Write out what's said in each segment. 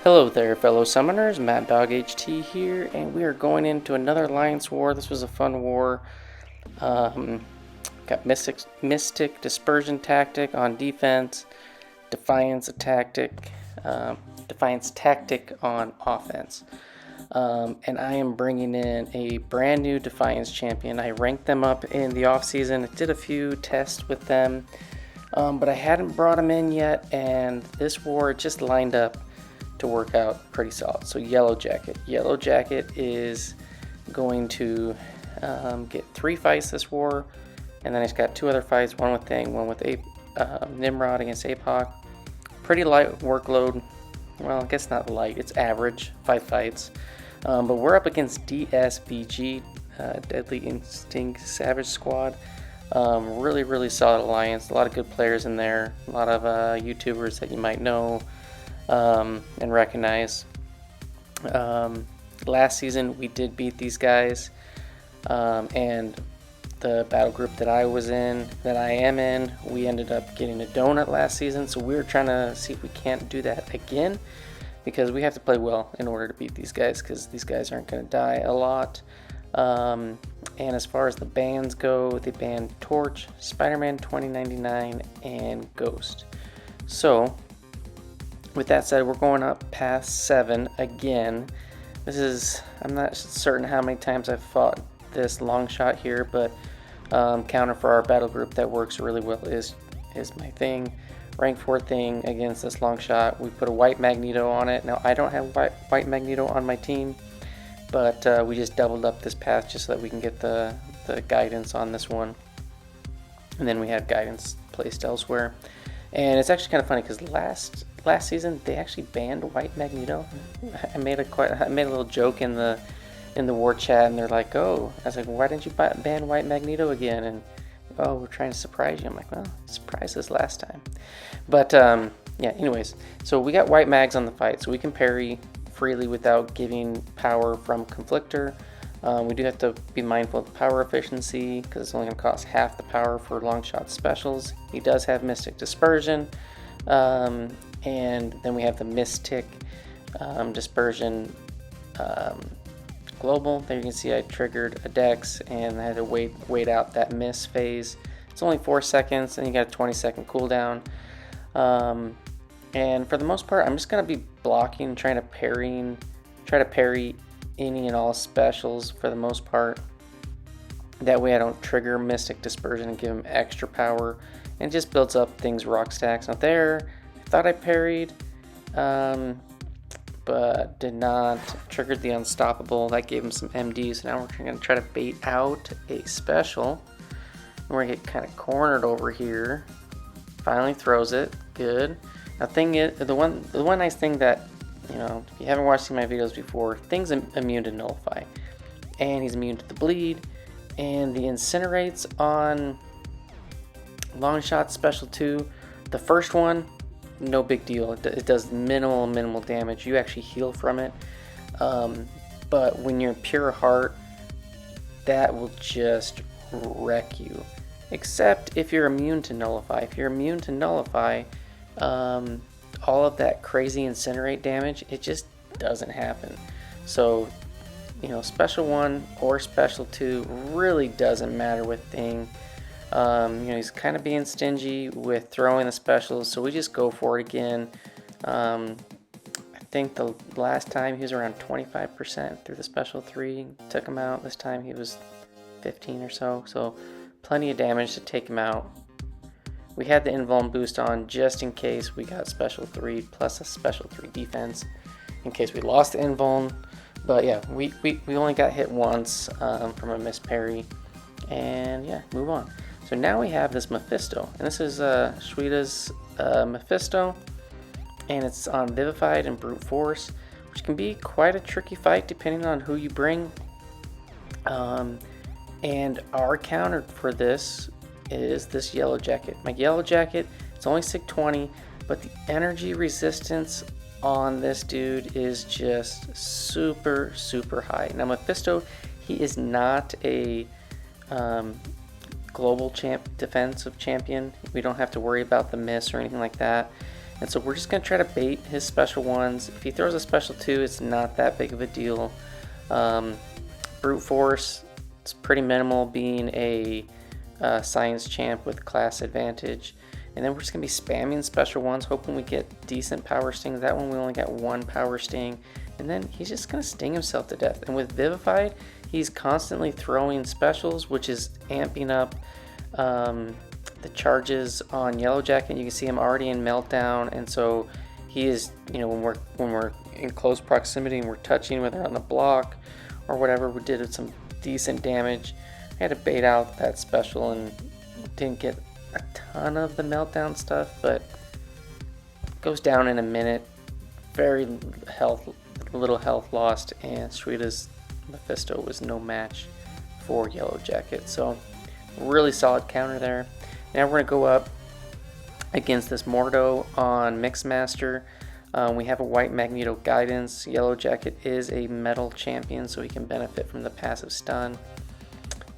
Hello there, fellow summoners. Mad Dog HT here, and we are going into another Alliance War. This was a fun war. Got Miss-Tic Dispersion tactic on defense, Defiance tactic on offense. And I am bringing in a brand new Defiance champion. I ranked them up in the off-season. I did a few tests with them, but I hadn't brought them in yet, and this war just lined up to work out pretty solid. So Yellowjacket. Yellowjacket is going to get 3 fights this war, and then he's got 2 other fights, one with Thing, one with Nimrod against Apoc. Pretty light workload. Well, I guess not light, it's average, 5 fights. But we're up against DSVG, Deadly Instinct Savage Squad. Really solid alliance, a lot of good players in there, a lot of YouTubers that you might know and recognize. Last season we did beat these guys, and the battle group that I am in, we ended up getting a donut last season, so we're trying to see if we can't do that again, because we have to play well in order to beat these guys, because these guys aren't going to die a lot. And as far as the bans go, they banned Torch, Spider-Man 2099, and Ghost. So with that said, we're going up past 7 again. This is, I'm not certain how many times I've fought this Longshot here, but counter for our battle group that works really well is my Thing. Rank 4 Thing against this Longshot. We put a white Magneto on it. Now I don't have white Magneto on my team, but we just doubled up this path just so that we can get the guidance on this one. And then we had guidance placed elsewhere. And it's actually kind of funny because last season they actually banned white Magneto. I made a little joke in the war chat, and they're like, "Oh," I was like, "Why didn't you ban white Magneto again?" And, "Oh, we're trying to surprise you." I'm like, "Well, surprised us last time." But yeah. Anyways, so we got white mags on the fight, so we can parry freely without giving power from Conflictor. We do have to be mindful of the power efficiency, because it's only going to cost half the power for Longshot specials. He does have Miss-Tic Dispersion, and then we have the Miss-Tic Dispersion global. There you can see I triggered a dex, and I had to wait out that miss phase. It's only 4 seconds, and you got a 20-second cooldown. And for the most part, I'm just going to be blocking, try to parry any and all specials for the most part. That way I don't trigger Miss-Tic Dispersion and give him extra power, and it just builds up Thing's rock stacks. Now there, I thought I parried, but did not. Triggered the Unstoppable, that gave him some MD, so now we're going to try to bait out a special. We're going to get kind of cornered over here. Finally throws it, good. Now Thing is, the one nice thing that, you know, if you haven't watched my videos before, Thing's immune to Nullify, and he's immune to the bleed, and the Incinerates on Longshot Special 2, the first one, no big deal. It does minimal damage. You actually heal from it, but when you're pure heart, that will just wreck you. Except if you're immune to Nullify. If you're immune to Nullify, all of that crazy incinerate damage, it just doesn't happen. So, you know, Special 1 or Special 2 really doesn't matter with Thing. You know, he's kind of being stingy with throwing the specials, so we just go for it again. I think the last time he was around 25% through the Special 3, took him out. This time he was 15 or so, so plenty of damage to take him out. We had the invuln boost on just in case we got Special 3 plus a Special 3 defense, in case we lost the invuln. But yeah, we only got hit once from a miss parry, and yeah, move on. So now we have this Mephsito, and this is Shweda's Mephsito, and it's on Vivified and Brute Force, which can be quite a tricky fight depending on who you bring. And our counter for this is this Yellowjacket. My Yellowjacket, it's only SIG 20, but the energy resistance on this dude is just super high. Now Mephsito, he is not a global defensive champion. We don't have to worry about the miss or anything like that. And so we're just going to try to bait his special ones. If he throws a special 2, it's not that big of a deal. Brute Force, it's pretty minimal, being a science champ with class advantage. And then we're just going to be spamming special ones, hoping we get decent power stings. That one we only got 1 power sting. And then he's just going to sting himself to death. And with Vivified, he's constantly throwing specials, which is amping up the charges on Yellowjacket. You can see him already in Meltdown. And so he is, you know, when we're in close proximity and we're touching, whether on the block or whatever, we did some decent damage. I had to bait out that special and didn't get a ton of the Meltdown stuff, but goes down in a minute. Very little health lost, and Shweda's Mephisto was no match for Yellowjacket. So really solid counter there. Now we're gonna go up against this Mordo on Mixmaster. We have a white Magneto guidance. Yellowjacket is a metal champion, so he can benefit from the passive stun.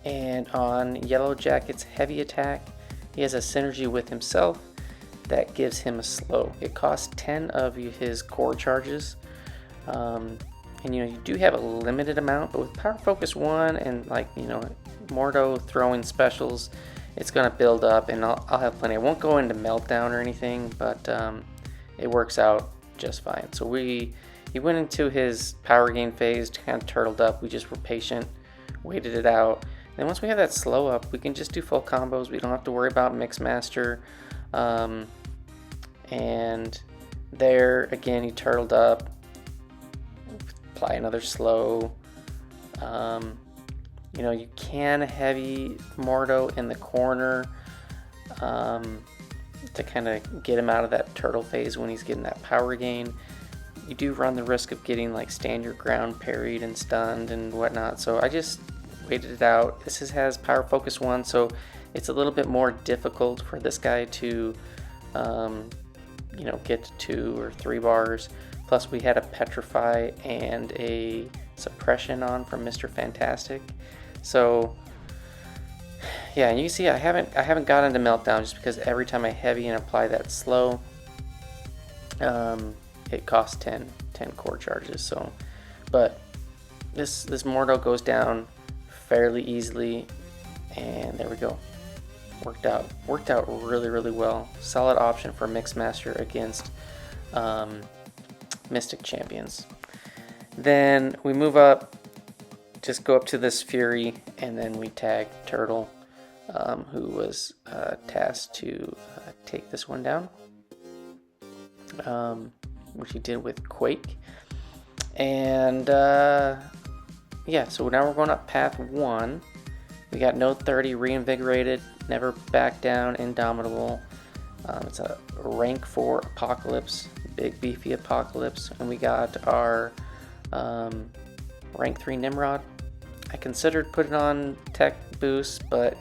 And on Yellowjacket's heavy attack, he has a synergy with himself that gives him a slow. It costs 10 of his core charges. And you know, you do have a limited amount, but with Power Focus 1 and, like, you know, Mordo throwing specials, it's gonna build up, and I'll have plenty. I won't go into Meltdown or anything, but it works out just fine. So he went into his power gain phase, kind of turtled up. We just were patient, waited it out. Then once we have that slow up, we can just do full combos. We don't have to worry about Mixmaster. And there, again, he turtled up. Apply another slow. You know, you can heavy Mordo in the corner to kind of get him out of that turtle phase when he's getting that power gain. You do run the risk of getting, like, stand your ground parried and stunned and whatnot. So I just waited it out. This has Power Focus 1, so it's a little bit more difficult for this guy to you know, get to 2 or 3 bars. Plus we had a Petrify and a Suppression on from Mr. Fantastic. So yeah, and you can see I haven't got into Meltdown just because every time I heavy and apply that slow, it costs 10 core charges. So, but this Mordo goes down fairly easily, and there we go. Worked out really well. Solid option for Mixmaster against Mystic champions. Then we move up, just go up to this Fury, and then we tag Turtle, who was tasked to take this one down, which he did with Quake. And yeah, so now we're going up path 1. We got Note 30, Reinvigorated, Never Back Down, Indomitable. It's a rank 4 Apocalypse, big beefy Apocalypse. And we got our rank 3 Nimrod. I considered putting on tech boost, but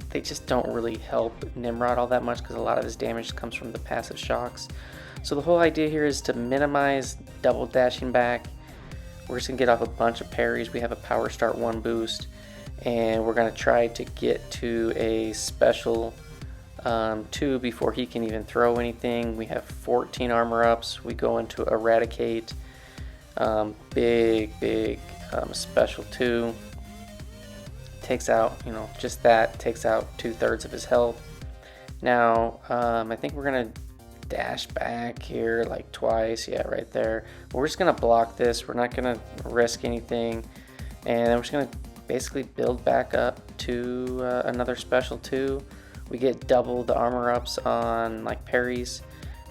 they just don't really help Nimrod all that much because a lot of his damage comes from the passive shocks. So the whole idea here is to minimize double dashing back. We're just going to get off a bunch of parries. We have a Power Start 1 boost, and we're going to try to get to a special 2 before he can even throw anything. We have 14 armor ups. We go into Eradicate, big special 2. Takes out, you know, just that, takes out 2/3 of his health. Now, I think we're going to dash back here like twice, yeah, right there. We're just gonna block this. We're not gonna risk anything, and then we're just gonna basically build back up to another special 2. We get double the armor ups on, like, parries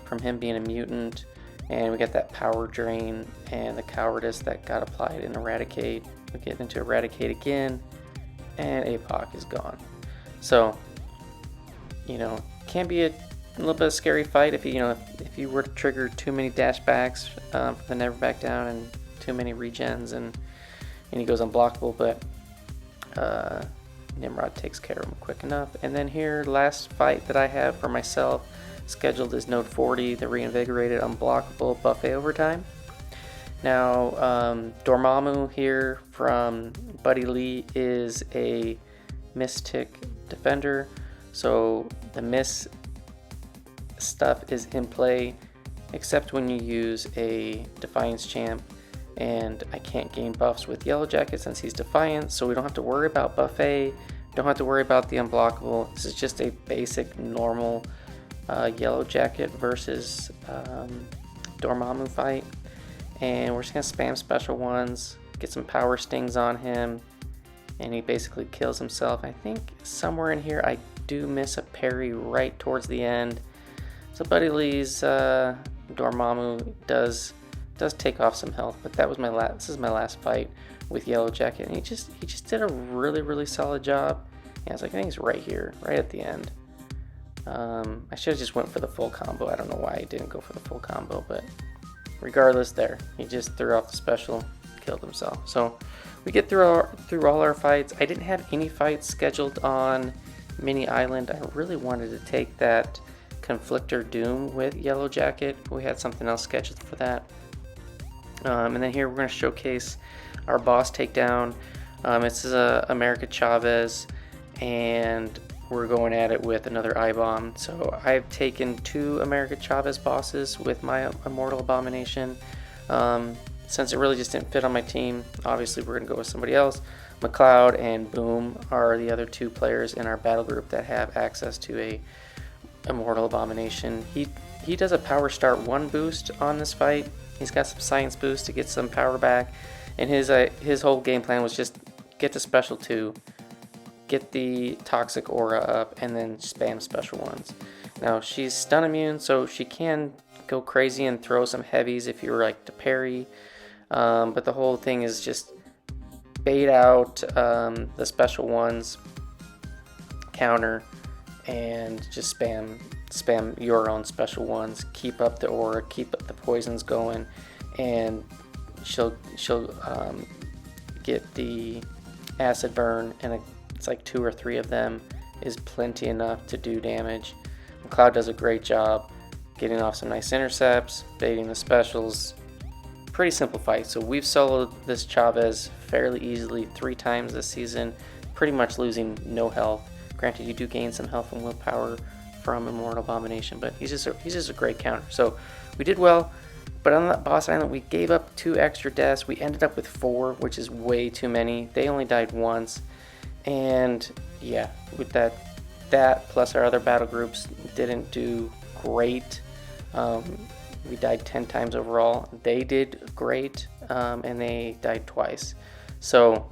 from him being a mutant, and we get that power drain and the cowardice that got applied in Eradicate. We get into Eradicate again, and Apoc is gone. So, you know, can be a little bit of a scary fight if you were to trigger too many dash backs for the Never Back Down and too many regens, and he goes unblockable, but Nimrod takes care of him quick enough. And then here, last fight that I have for myself scheduled is Note 40, the Reinvigorated Unblockable Buffet Overtime. Now, Dormammu here from Buddy Lee is a Miss-Tic Defender, so the Miss stuff is in play, except when you use a Defiance champ, and I can't gain buffs with Yellowjacket since he's Defiant, so we don't have to worry about buffet, don't have to worry about the Unblockable. This is just a basic normal Yellowjacket versus Dormammu fight, and we're just gonna spam special ones, get some power stings on him, and he basically kills himself. I think somewhere in here I do miss a parry right towards the end. So Buddy Lee's Dormammu does take off some health, but that was this is my last fight with Yellowjacket, and he just did a really solid job. Yeah, I think he's right here, right at the end. I should have just went for the full combo. I don't know why I didn't go for the full combo, but regardless, there he just threw off the special, killed himself. So we get through all our fights. I didn't have any fights scheduled on Mini Island. I really wanted to take that Conflictor Doom with Yellowjacket. We had something else scheduled for that. And then here we're going to showcase our boss takedown. This is America Chavez, and we're going at it with another iAbom. So I've taken 2 America Chavez bosses with my Immortal Abomination. Since it really just didn't fit on my team, obviously we're going to go with somebody else. McLeod and Boom are the other 2 players in our battle group that have access to a Immortal Abomination. He does a Power Start 1 boost on this fight. He's got some Science boost to get some power back, and his whole game plan was just get to Special 2, get the Toxic Aura up, and then spam Special ones. Now she's stun immune, so she can go crazy and throw some heavies if you were like to parry, but the whole thing is just bait out the special ones, counter, and just spam your own special ones, keep up the aura, keep up the poisons going, and she'll get the acid burn, and it's like 2 or 3 of them is plenty enough to do damage. McLeod does a great job getting off some nice intercepts, baiting the specials. Pretty simple fight. So we've soloed this Chavez fairly easily 3 times this season, pretty much losing no health. Granted, you do gain some health and willpower from Immortal Abomination, but he's just a great counter. So we did well, but on that boss island we gave up 2 extra deaths. We ended up with 4, which is way too many. They only died once, and yeah, with that plus our other battle groups didn't do great. We died 10 times overall. They did great, and they died twice. So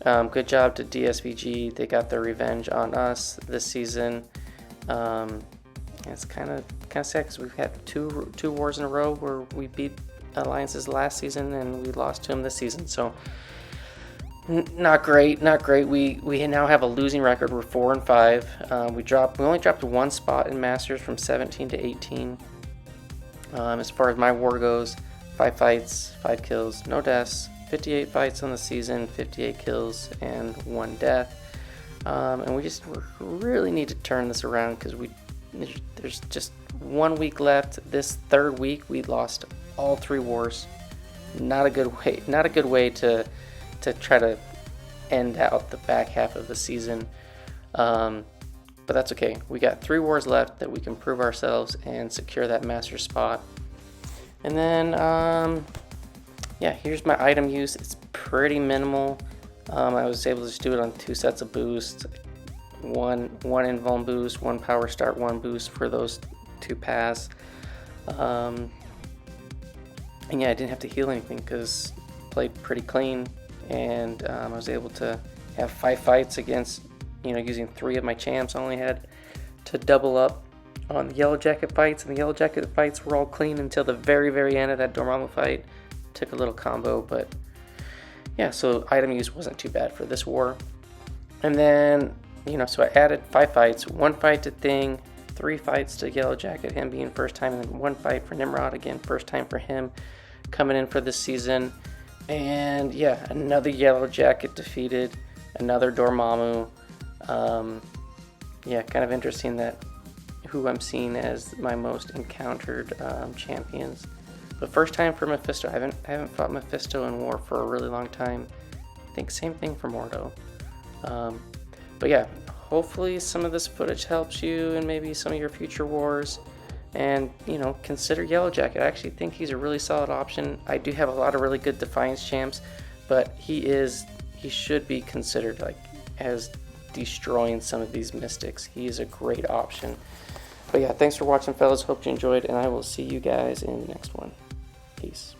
good job to DSVG. They got their revenge on us this season. It's kind of sad because we've had two wars in a row where we beat alliances last season and we lost to them this season. So not great. We now have a losing record. We're 4-5. We only dropped 1 spot in Masters from 17 to 18. As far as my war goes, 5 fights, 5 kills, no deaths. 58 fights on the season, 58 kills, and 1 death. And we really need to turn this around because there's just 1 week left. This 3rd week we lost all 3 wars. Not a good way to try to end out the back half of the season. But that's okay. We got 3 wars left that we can prove ourselves and secure that master spot. And then yeah, here's my item use. It's pretty minimal. I was able to just do it on 2 sets of boosts, one invuln boost, 1 power start 1 boost for those 2 paths. And yeah, I didn't have to heal anything because played pretty clean, and I was able to have 5 fights against, using 3 of my champs. I only had to double up on the Yellowjacket fights, and the Yellowjacket fights were all clean until the very end of that Dormammu fight. Took a little combo, but yeah, so item use wasn't too bad for this war. And then, so I added 5 fights, 1 fight to Thing, 3 fights to Yellowjacket, him being first time, and then 1 fight for Nimrod, again, first time for him coming in for this season. And yeah, another Yellowjacket defeated, another Dormammu. Yeah, kind of interesting that who I'm seeing as my most encountered champions. But first time for Mephsito. I haven't fought Mephsito in war for a really long time. I think same thing for Mordo. But yeah, hopefully some of this footage helps you and maybe some of your future wars. And, you know, consider Yellowjacket. I actually think he's a really solid option. I do have a lot of really good Defiance champs, but he should be considered like as destroying some of these mystics. He is a great option. But yeah, thanks for watching, fellas. Hope you enjoyed, and I will see you guys in the next one. Peace.